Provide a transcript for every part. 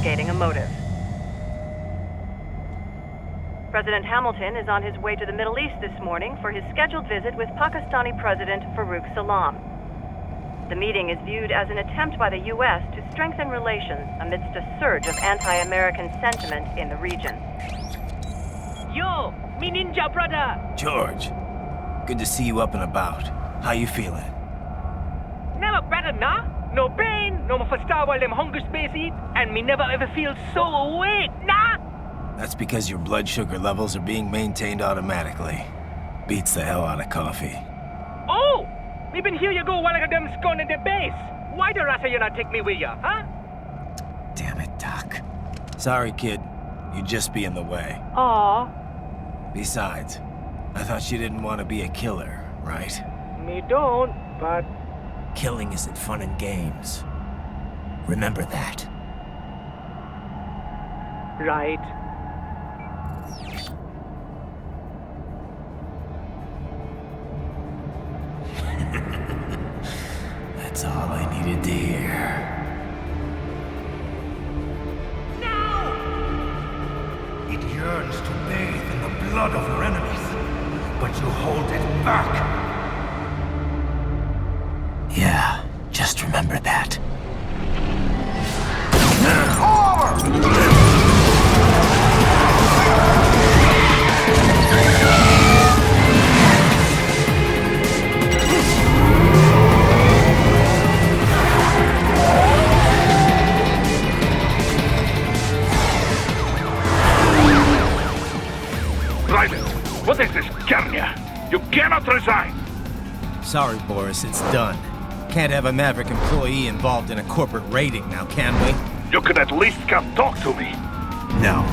investigating a motive. President Hamilton is on his way to the Middle East this morning for his scheduled visit with Pakistani President Farouk Salam. The meeting is viewed as an attempt by the U.S. to strengthen relations amidst a surge of anti-American sentiment in the region. Yo, me ninja brother! George, good to see you up and about. How you feeling? Never better, nah? No pain, no more fasta while them hunger space eat, and me never ever feel so awake, nah? That's because your blood sugar levels are being maintained automatically. Beats the hell out of coffee. Oh! Me been here you go while I got them scone in the base. Why the rasa you not take me with ya, huh? Damn it, Doc. Sorry, kid. You'd just be in the way. Aw. Besides, I thought you didn't want to be a killer, right? Me don't, but... Killing isn't fun and games. Remember that. Right. That's all I needed to hear. It yearns to bathe in the blood of your enemies, but you hold it back. Yeah, just remember that. What is this, Kenya? You cannot resign! Sorry, Boris, it's done. Can't have a Maverick employee involved in a corporate raiding now, can we? You could at least come talk to me. No.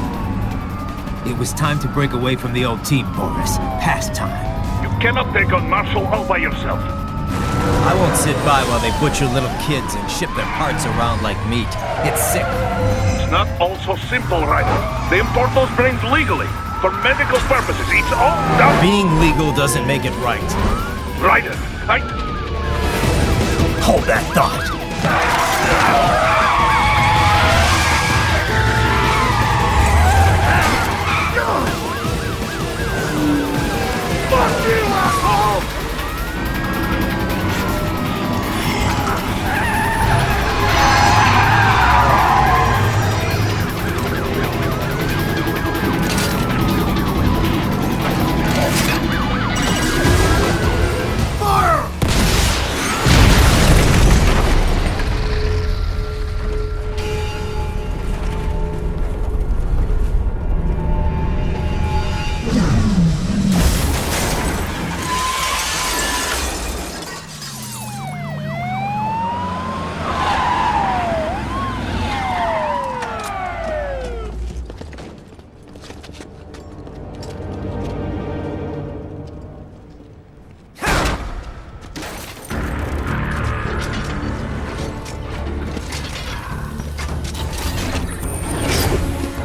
It was time to break away from the old team, Boris. Past time. You cannot take on Marshall all by yourself. I won't sit by while they butcher little kids and ship their parts around like meat. It's sick. It's not all so simple, Ryder. They import those brains legally. For medical purposes, it's all done. Being legal doesn't make it right. Ryder, Hold that thought. Fuck you, asshole!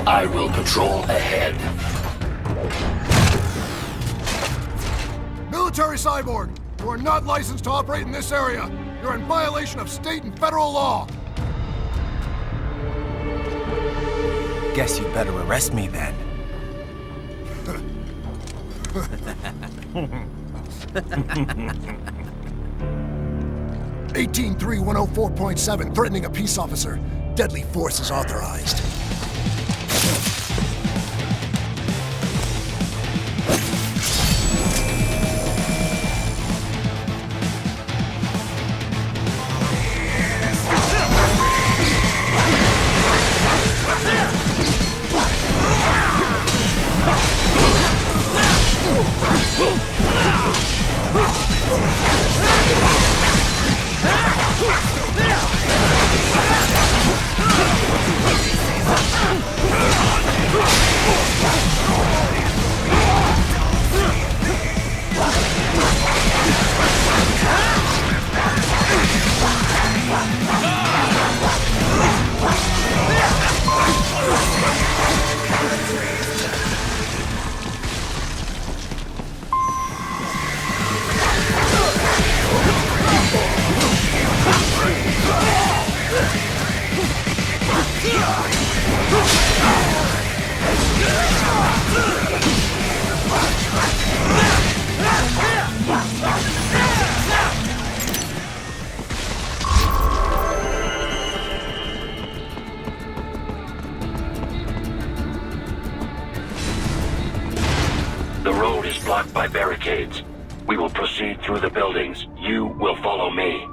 I will patrol ahead. Military cyborg! You are not licensed to operate in this area. You're in violation of state and federal law. Guess you'd better arrest me then. 183-104.7, threatening a peace officer. Deadly force is authorized. by barricades. We will proceed through the buildings. You will follow me.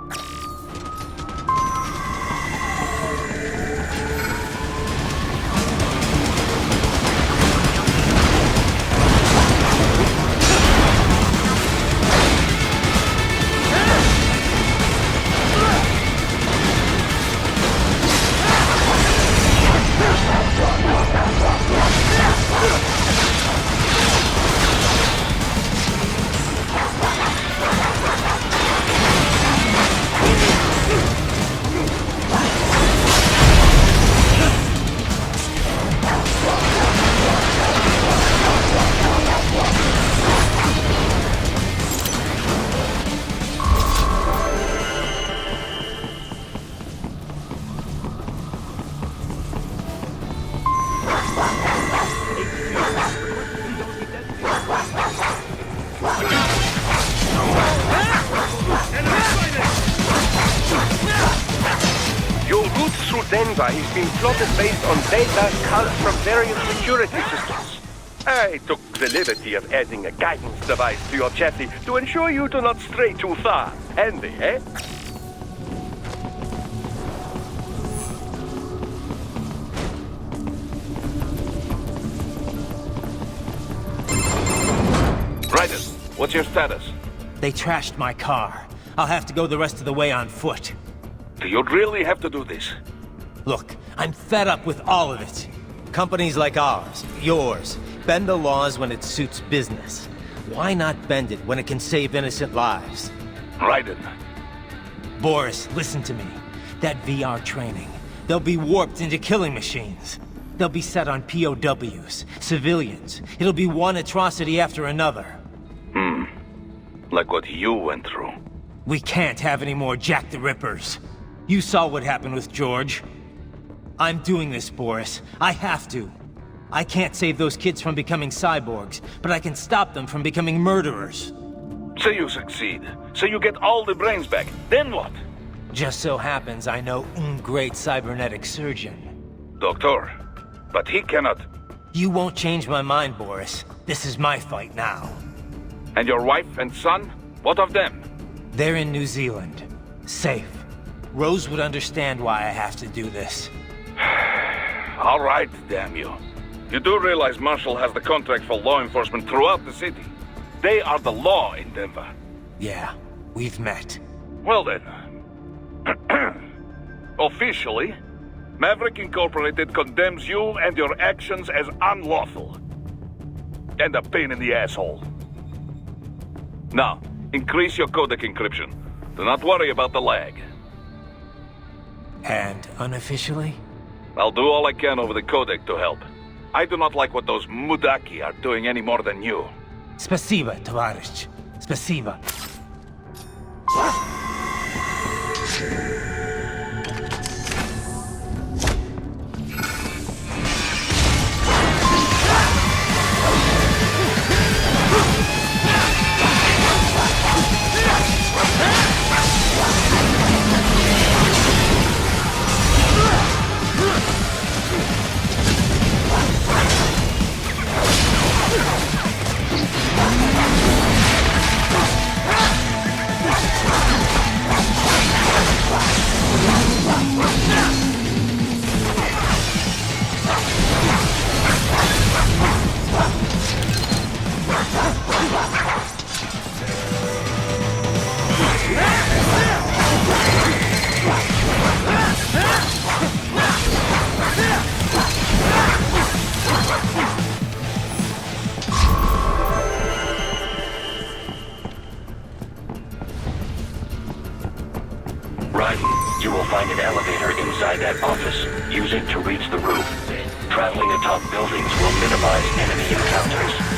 Denver is being plotted based on data culled from various security systems. I took the liberty of adding a guidance device to your chassis to ensure you do not stray too far. Handy, eh? Raiden, what's your status? They trashed my car. I'll have to go the rest of the way on foot. Do you really have to do this? Look, I'm fed up with all of it. Companies like ours, yours, bend the laws when it suits business. Why not bend it when it can save innocent lives? Raiden. Boris, listen to me. That VR training, they'll be warped into killing machines. They'll be set on POWs, civilians. It'll be one atrocity after another. Like what you went through. We can't have any more Jack the Rippers. You saw what happened with George. I'm doing this, Boris. I have to. I can't save those kids from becoming cyborgs, but I can stop them from becoming murderers. Say you succeed. Say you get all the brains back. Then what? Just so happens I know a great cybernetic surgeon. Doctor. But he cannot. You won't change my mind, Boris. This is my fight now. And your wife and son? What of them? They're in New Zealand. Safe. Rose would understand why I have to do this. All right, damn you. You do realize Marshall has the contract for law enforcement throughout the city. They are the law in Denver. Yeah, we've met. Well then. Officially, Maverick Incorporated condemns you and your actions as unlawful. And a pain in the asshole. Now, increase your codec encryption. Do not worry about the lag. And unofficially? I'll do all I can over the codec to help. I do not like what those Mudaki are doing any more than you. Спасибо, товарищ. Спасибо. You will find an elevator inside that office. Use it to reach the roof. Traveling atop buildings will minimize enemy encounters.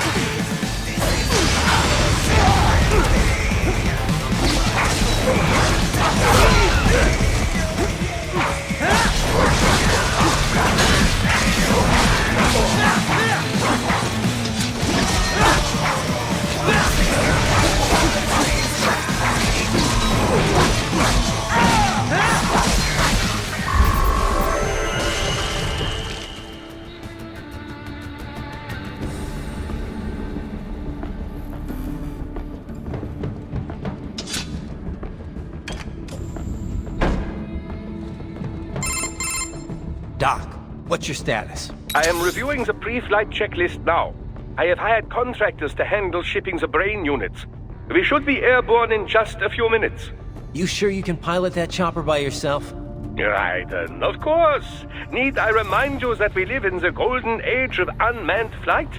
Doc, what's your status? I am reviewing the pre-flight checklist now. I have hired contractors to handle shipping the brain units. We should be airborne in just a few minutes. You sure you can pilot that chopper by yourself? Right, of course. Need I remind you that we live in the golden age of unmanned flight?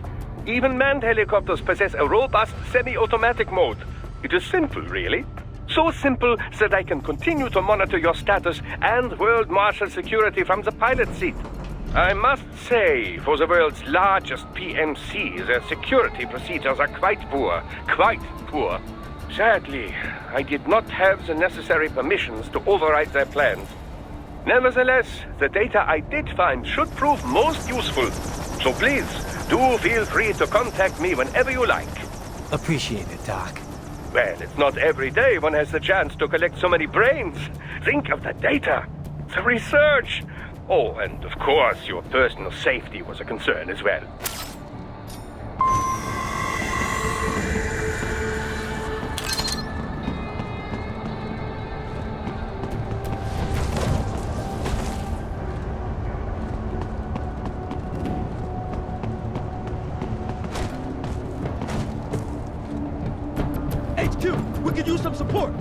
Even manned helicopters possess a robust semi-automatic mode. It is simple, really. So simple that I can continue to monitor your status and world marshal security from the pilot seat. I must say, for the world's largest PMC, their security procedures are quite poor. Quite poor. Sadly, I did not have the necessary permissions to override their plans. Nevertheless, the data I did find should prove most useful. So please, do feel free to contact me whenever you like. Appreciate it, Doc. Well, it's not every day one has the chance to collect so many brains. Think of the data, the research. Oh, and of course, your personal safety was a concern as well. HQ, we could use some support.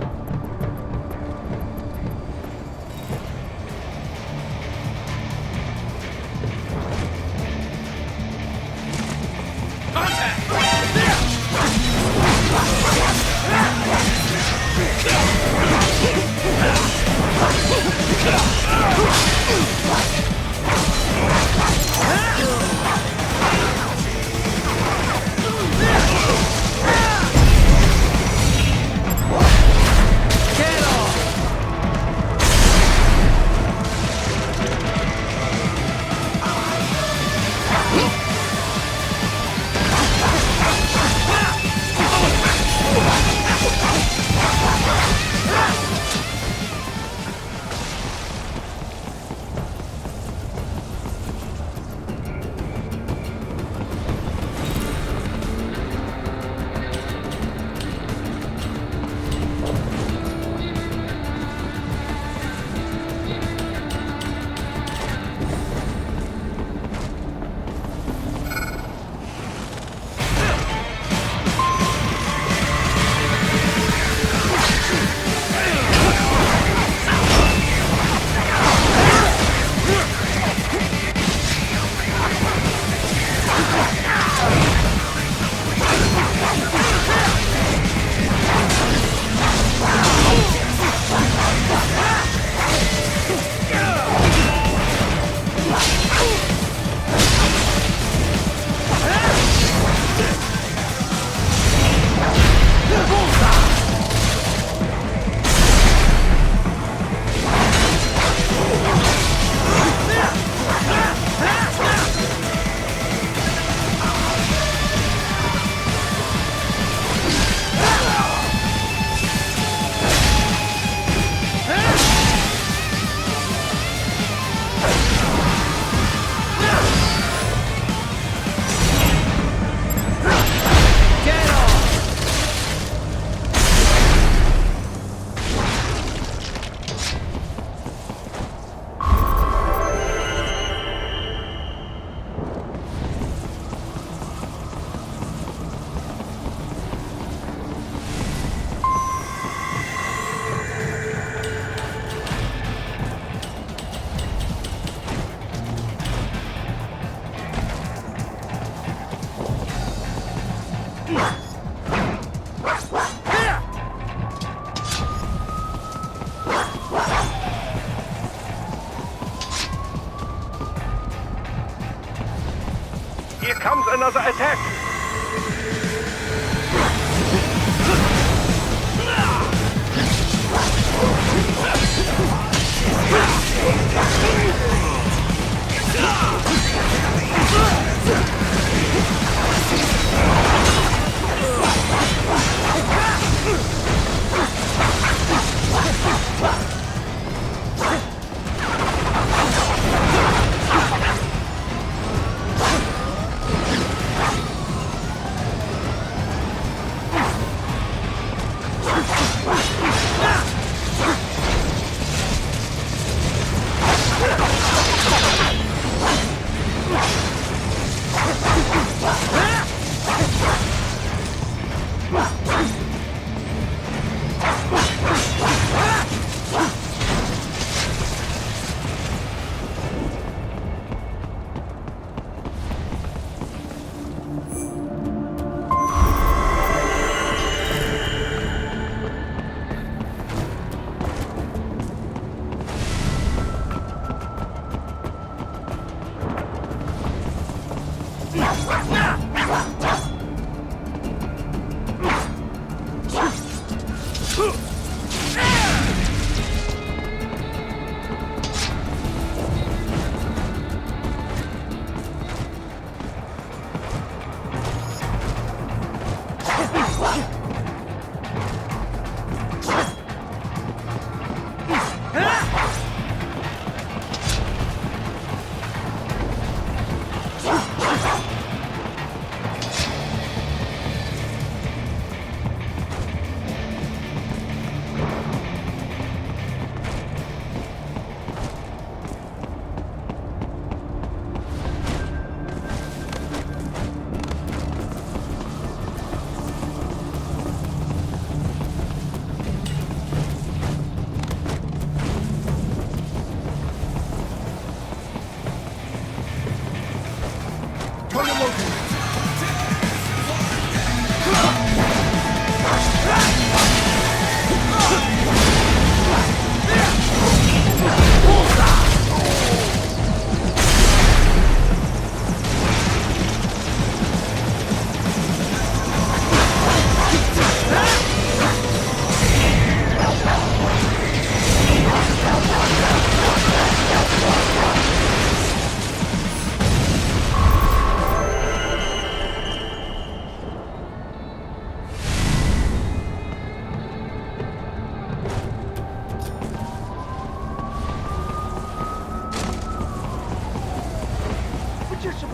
Here comes another attack!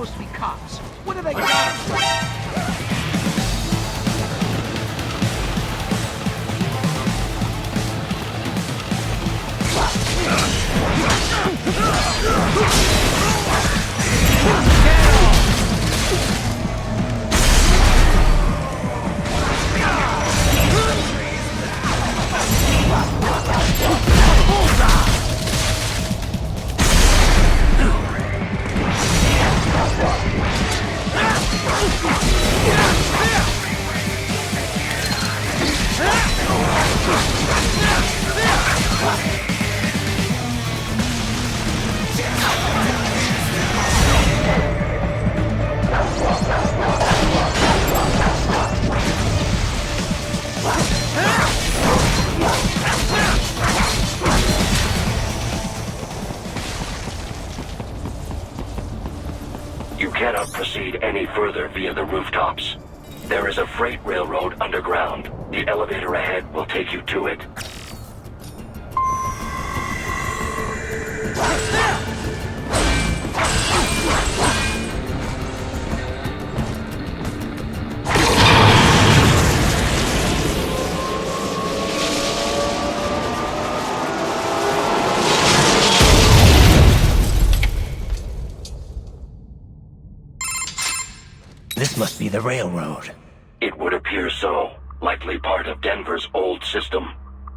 supposed to be cops. What do they got? You cannot proceed any further via the rooftops. There is a freight railroad underground. The elevator ahead will take you to it. This must be the railroad. It would appear so. Likely part of Denver's old system.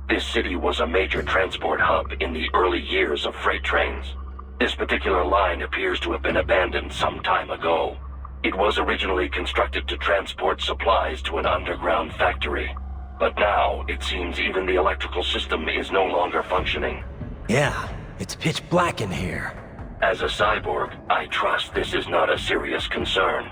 This city was a major transport hub in the early years of freight trains. This particular line appears to have been abandoned some time ago. It was originally constructed to transport supplies to an underground factory. But now, it seems even the electrical system is no longer functioning. Yeah, it's pitch black in here. As a cyborg, I trust this is not a serious concern.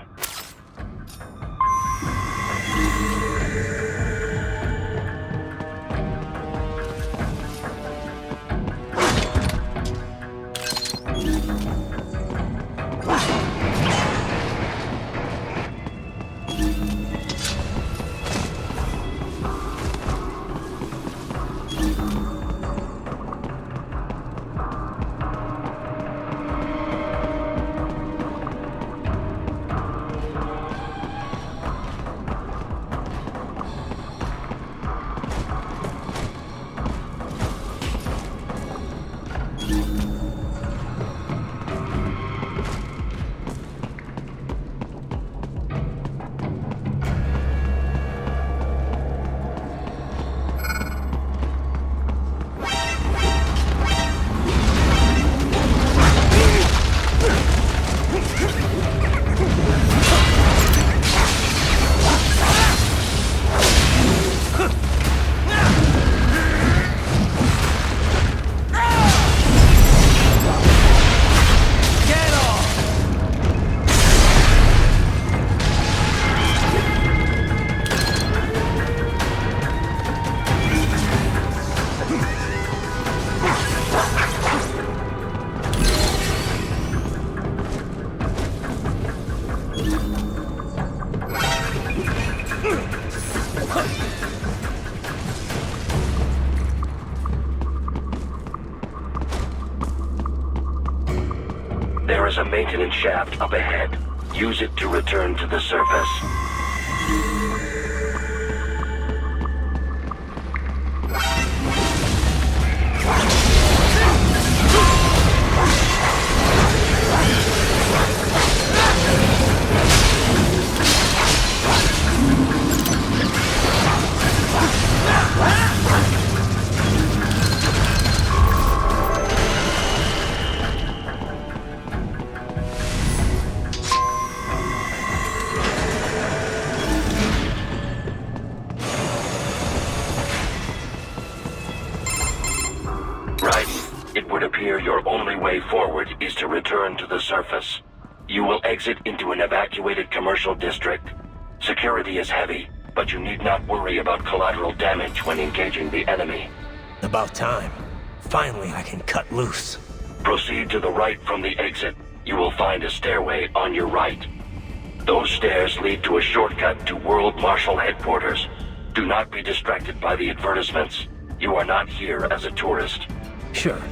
There is a maintenance shaft up ahead. Use it to return to the surface. It would appear your only way forward is to return to the surface. You will exit into an evacuated commercial district. Security is heavy, but you need not worry about collateral damage when engaging the enemy. About time. Finally, I can cut loose. Proceed to the right from the exit. You will find a stairway on your right. Those stairs lead to a shortcut to World Marshal Headquarters. Do not be distracted by the advertisements. You are not here as a tourist. Sure.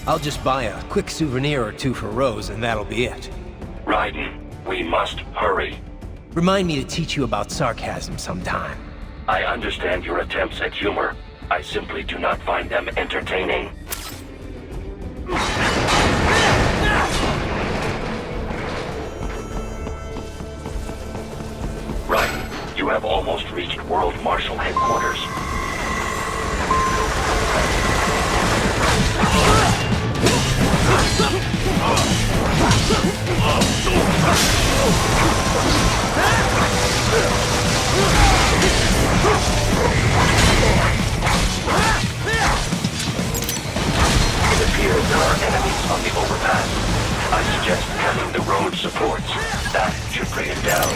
I'll just buy a quick souvenir or two for Rose and that'll be it. Raiden, We must hurry. Remind me to teach you about sarcasm sometime. I understand your attempts at humor. I simply do not find them entertaining. Right. You have almost reached World Marshal Headquarters. It appears there are enemies on the overpass. I suggest having the road supports. That should bring it down.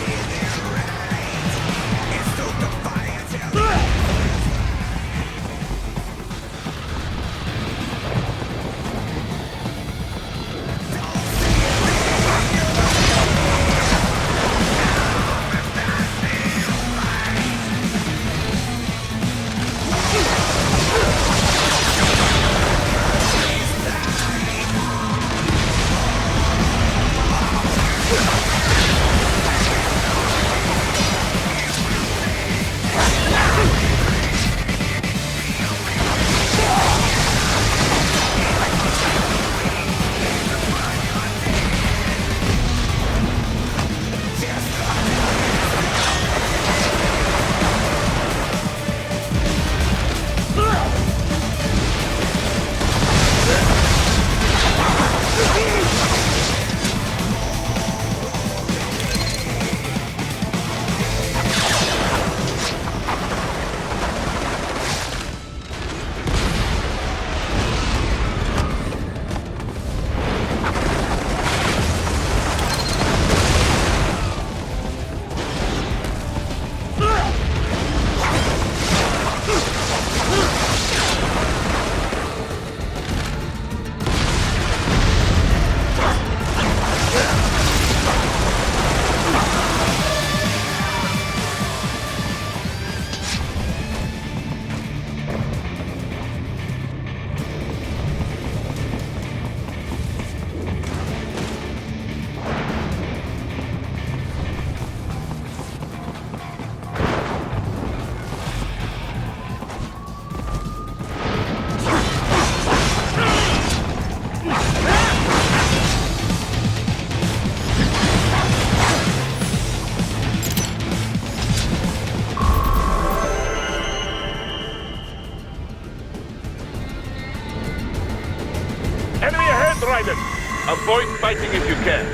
Avoid fighting if you can.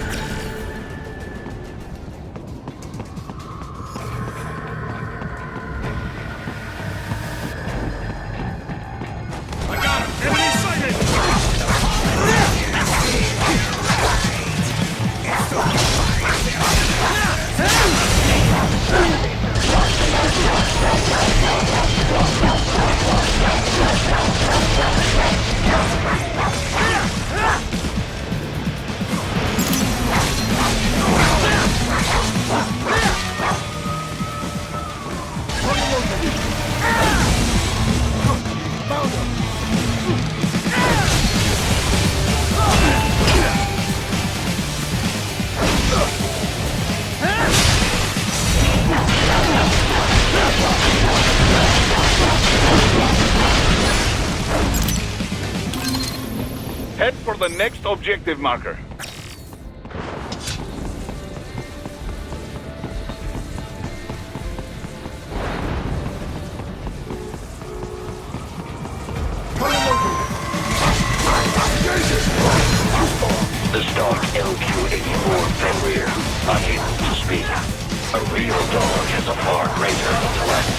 I got him! Enemy sighted! Head for the next objective marker. The stock LQ-84 Fenrir, unable to speak. A real dog has a far greater intellect.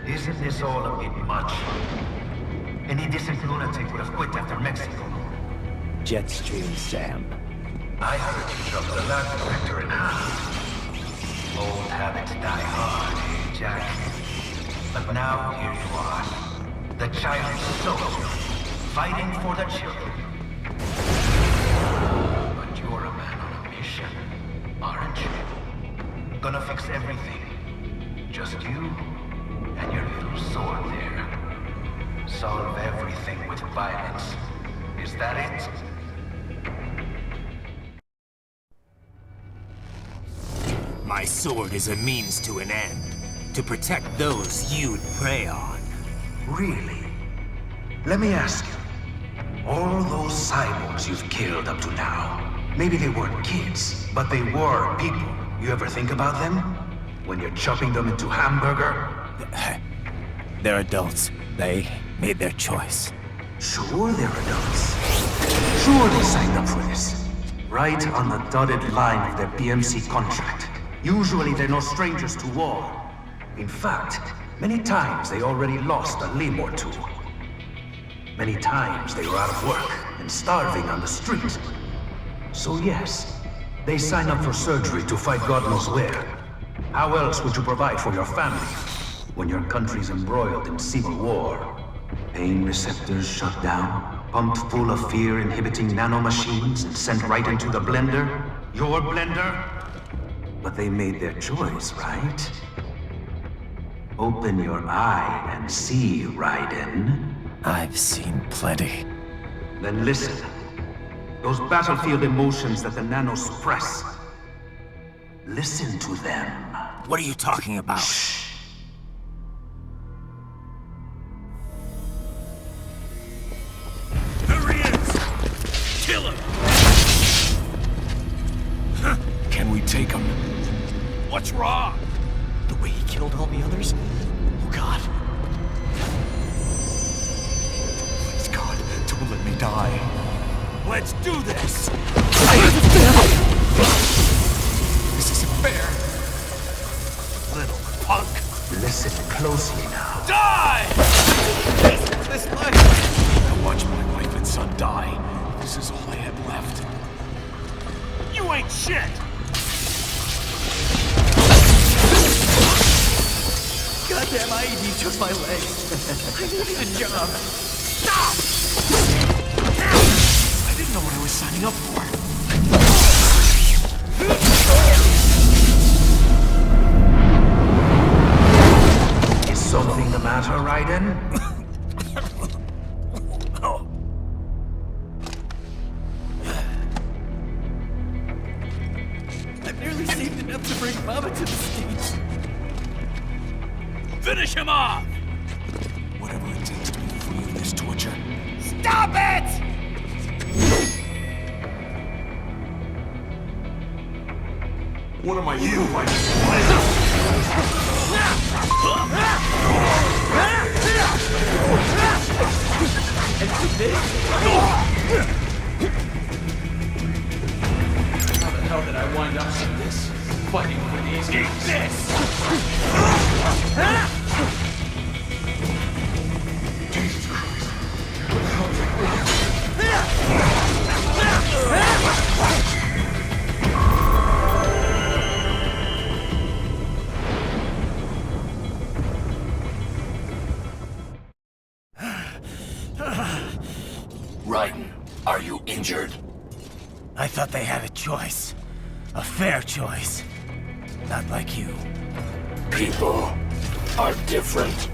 Isn't this all a bit much? Any decent lunatic would have quit after Mexico. Jetstream, Sam. I heard you dropped the last sector in half. Old habits die hard, eh, Jack? But now here you are. The child's soldier, fighting for the children. But you're a man on a mission, aren't you? Gonna fix everything. Just you and your little sword there. Solve everything with violence. Is that it? My sword is a means to an end. To protect those you'd prey on. Really? Let me ask you. All those cyborgs you've killed up to now, maybe they weren't kids, but they were people. You ever think about them? When you're chopping them into hamburger? They're adults. They made their choice. Sure they're adults. Sure they signed up for this. Right on the dotted line of their BMC contract. Usually they're no strangers to war. In fact, many times they already lost a limb or two. Many times they were out of work and starving on the street. So yes, they sign up for surgery to fight God knows where. How else would you provide for your family when your country's embroiled in civil war? Pain receptors shut down, pumped full of fear-inhibiting nanomachines and sent right into the blender? Your blender? But they made their choice, right? Open your eye and see, Raiden. I've seen plenty. Then listen. Those battlefield emotions that the nanos suppress. Listen to them. What are you talking about? Shh. There he is! Kill him! Can we take him? What's wrong? The way he killed all the others? Oh God. Please God, don't let me die. Let's do this! This isn't fair. Little punk! Listen closely now. Die! This life. I watched my wife and son die. This is all I had left. You ain't shit! Goddamn IED took my leg. I needed a job. Stop! I didn't know what I was signing up for. Is something the matter, Raiden? I barely saved enough to bring Mama to the States. Finish him off! Whatever it takes to be free of this torture. Stop it! What am I doing? How the hell did I wind up like this? Fighting for these games. This! Jesus Christ. Raiden, are you injured? I thought they had a choice. A fair choice. Not like you. People are different.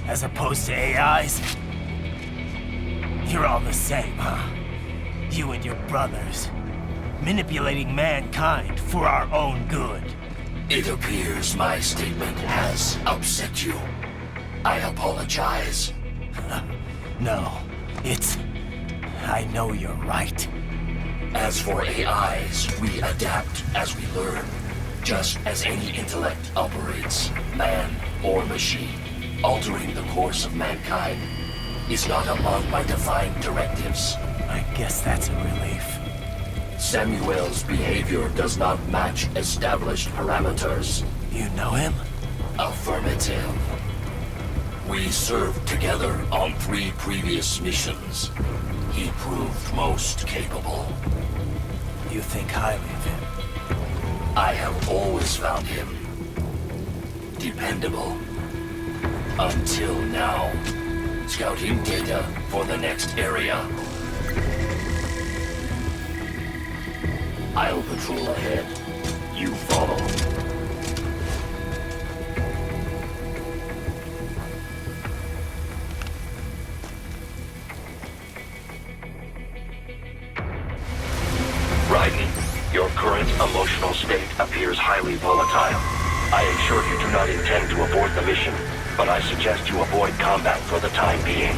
As opposed to AIs? You're all the same, huh? You and your brothers. Manipulating mankind for our own good. It appears my statement has upset you. I apologize. No, it's... I know you're right. As for AIs, we adapt as we learn. Just as any intellect operates, man or machine. Altering the course of mankind is not among my defined directives. I guess that's a relief. Samuel's behavior does not match established parameters. You know him? Affirmative. We served together on 3 previous missions. He proved most capable. You think highly of him? I have always found him dependable. Until now. Scouting data for the next area. I'll patrol ahead. You follow. Raiden, your current emotional state appears highly volatile. I am sure you do not intend to abort the mission, but I suggest you avoid combat for the time being.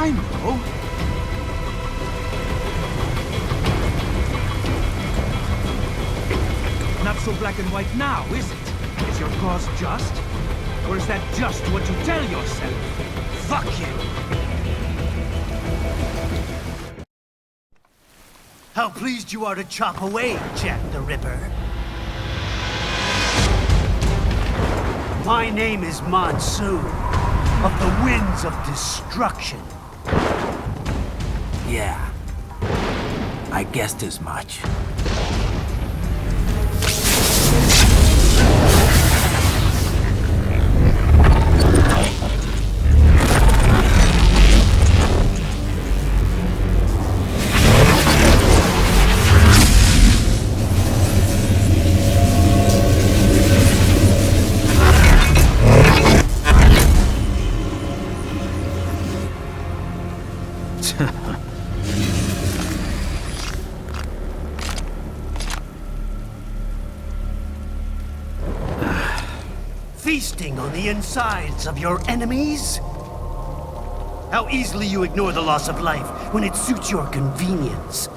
I know. Not so black and white now, is it? Is your cause just? Or is that just what you tell yourself? Fuck you! How pleased you are to chop away, Jack the Ripper. My name is Monsoon, of the Winds of Destruction. Yeah, I guessed as much. Feasting on the insides of your enemies? How easily you ignore the loss of life when it suits your convenience.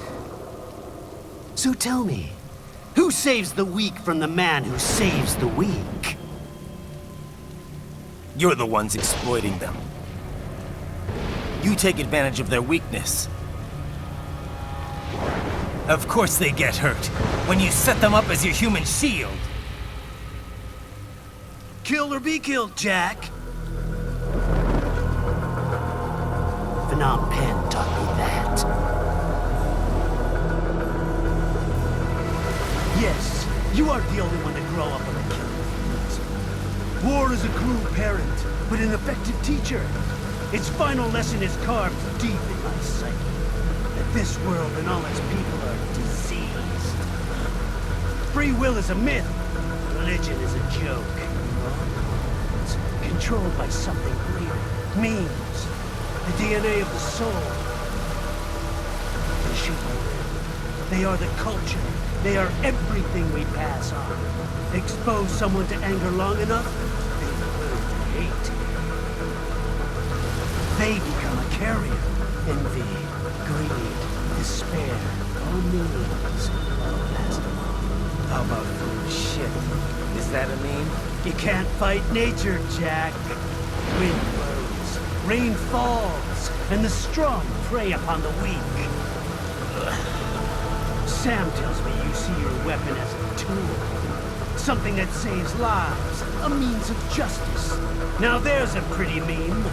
So tell me, who saves the weak from the man who saves the weak? You're the ones exploiting them. You take advantage of their weakness. Of course they get hurt when you set them up as your human shield. Kill or be killed, Jack. Phnom Penh taught me that. Yes, you are the only one to grow up on a killing field. War is a cruel parent, but an effective teacher. Its final lesson is carved deep in my psyche. That this world and all its people are diseased. Free will is a myth. Religion is a joke. It's controlled by something greater. Memes. The DNA of the soul. The shape I live. They are the culture. They are everything we pass on. Expose someone to anger long enough, they learn to hate. They become a carrier. Envy, greed, despair, all memes, all passed along. How about food shit? Is that a meme? You can't fight nature, Jack. Wind blows, rain falls, and the strong prey upon the weak. Sam tells me you see your weapon as a tool. Something that saves lives, a means of justice. Now there's a pretty meme.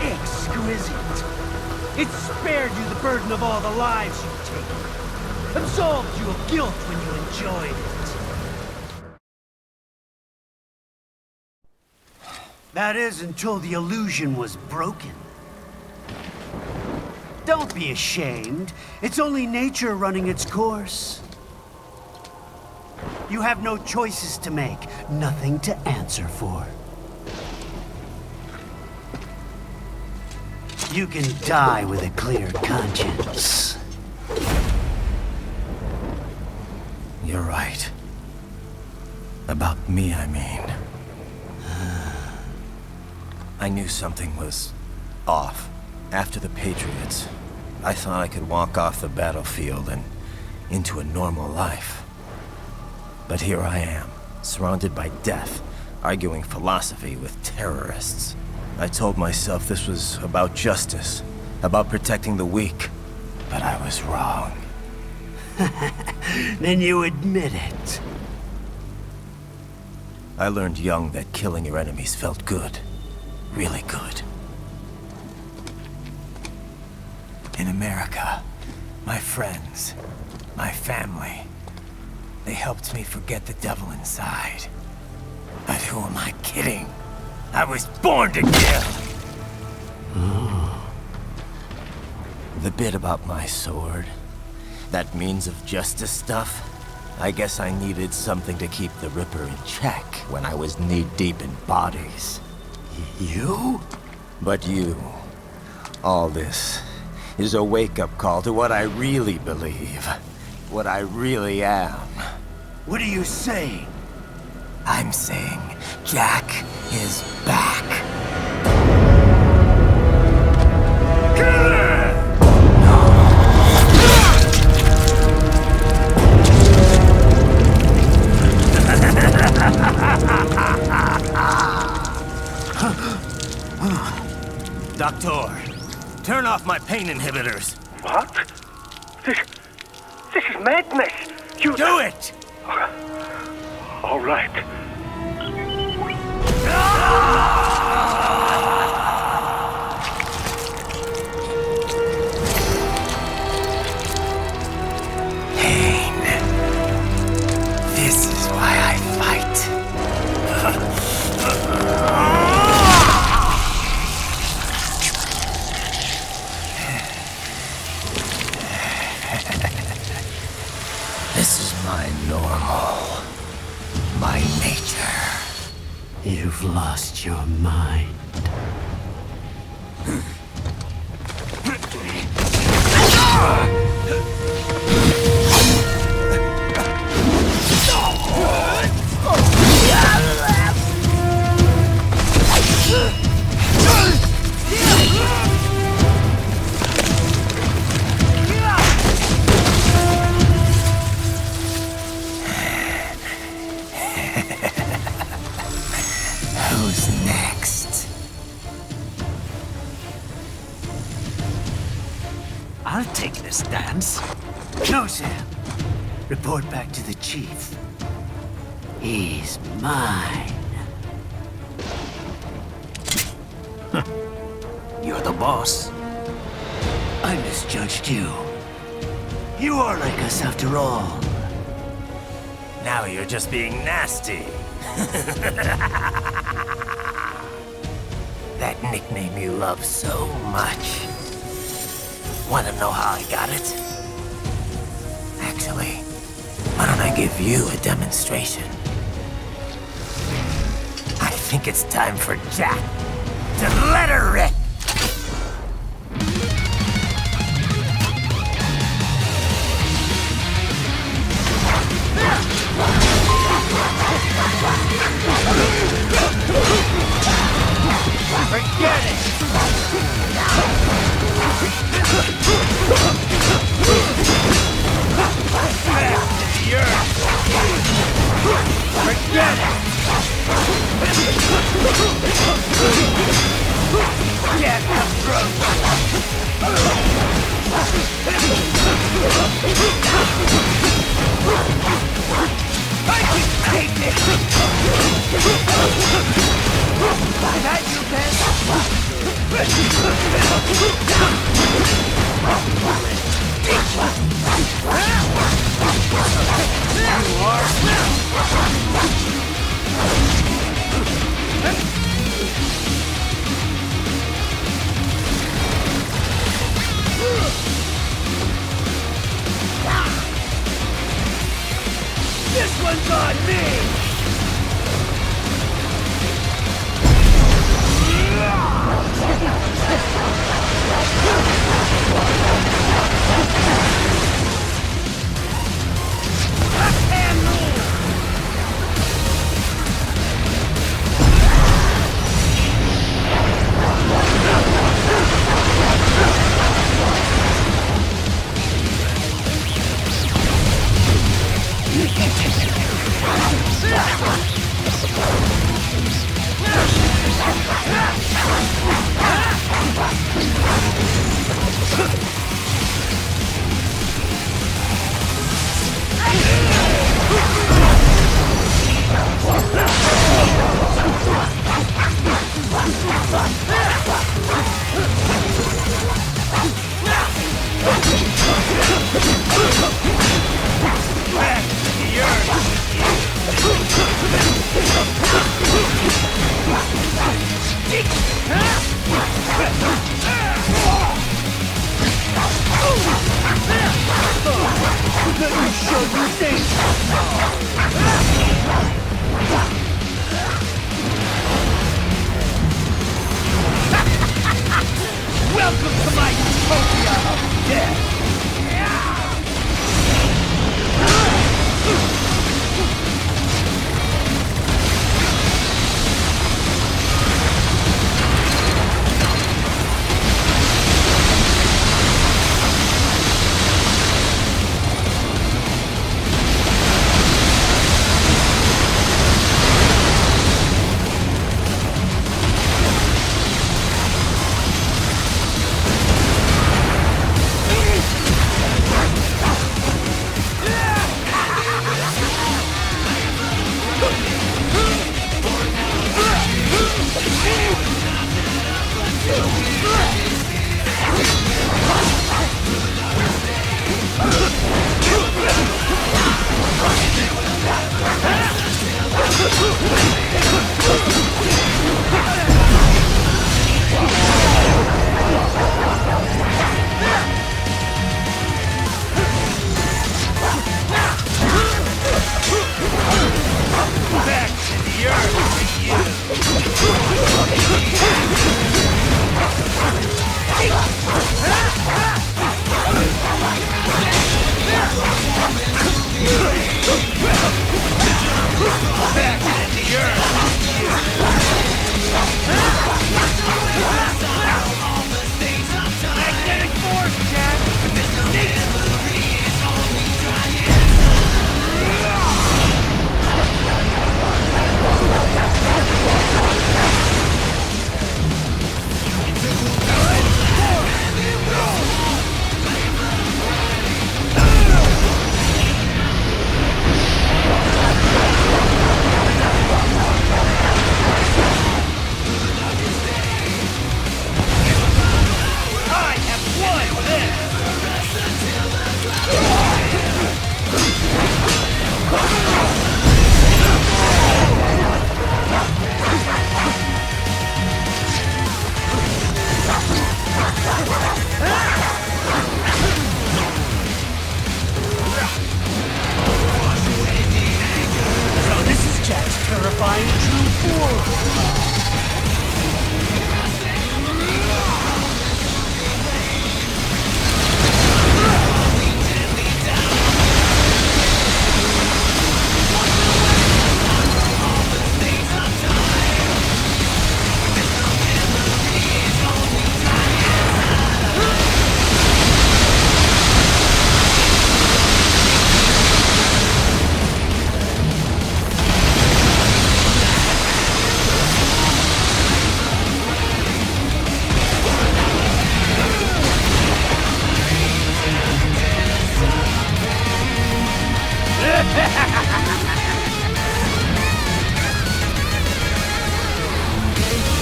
Exquisite. It spared you the burden of all the lives you've taken. Absolved you of guilt when you enjoyed it. That is until the illusion was broken. Don't be ashamed. It's only nature running its course. You have no choices to make, nothing to answer for. You can die with a clear conscience. You're right. About me, I mean. I knew something was off. After the Patriots, I thought I could walk off the battlefield and into a normal life. But here I am, surrounded by death, arguing philosophy with terrorists. I told myself this was about justice, about protecting the weak. But I was wrong. Then you admit it. I learned young that killing your enemies felt good. Really good. In America, my friends, my family, they helped me forget the devil inside. But who am I kidding? I was born to kill! The bit about my sword, that means of justice stuff, I guess I needed something to keep the Ripper in check when I was knee-deep in bodies. You? But you, all this, is a wake-up call to what I really believe. What I really am. What are you saying? I'm saying Jack is back. Doctor, turn off my pain inhibitors. What? This is madness. You do it! All right. Pain. This is why I fight. This is my normal. My nature. You've lost your mind. Who's next? I'll take this dance. No, Sam. Report back to the chief. He's mine. You're the boss. I misjudged you. You are like us after all. Now you're just being nasty. nickname you love so much. Want to know how I got it? Actually, why don't I give you a demonstration? I think it's time for Jack to let her rip! Forget it! Back to the earth! Forget it! Get the throat! I can take it! I've had you, Ben! This one's on me! Welcome to my utopia of death! Back to the earth!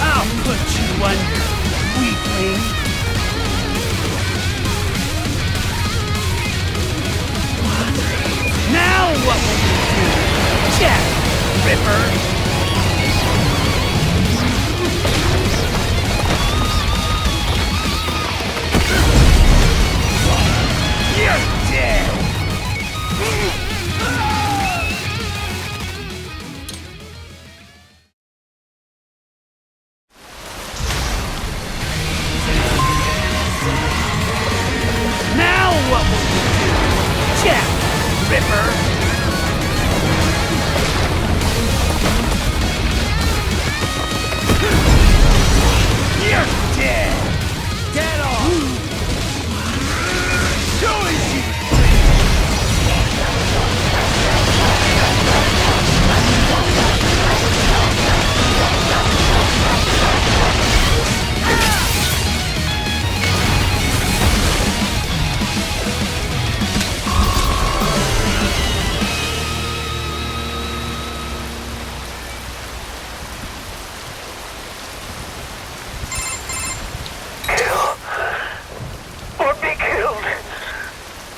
I'll put you under, weakling. Now what will you do, Jack Ripper? You're dead! Now what will you do, Jack Ripper? You're dead! Get off! Too easy!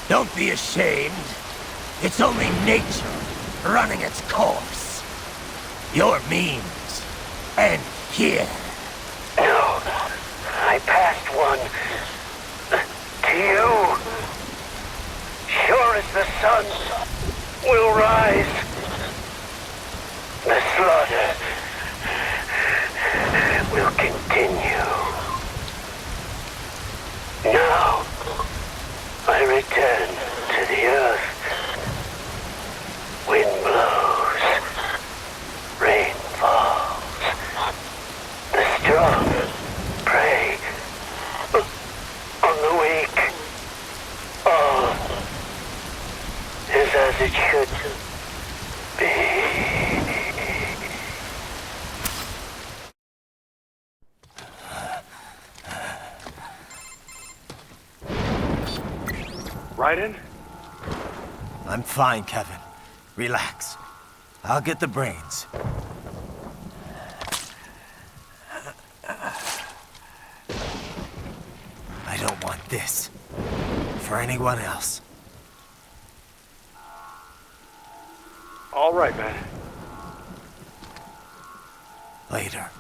Don't be ashamed. It's only nature running its course. Your means end here. No, I passed one. To you. Sure as the sun will rise. The slaughter will continue. Now, I return to the earth. Wind blows. Rain falls. The strong prey on the weak. All is as it should be. Raiden? I'm fine, Kevin. Relax. I'll get the brains. I don't want this for anyone else. All right, man. Later.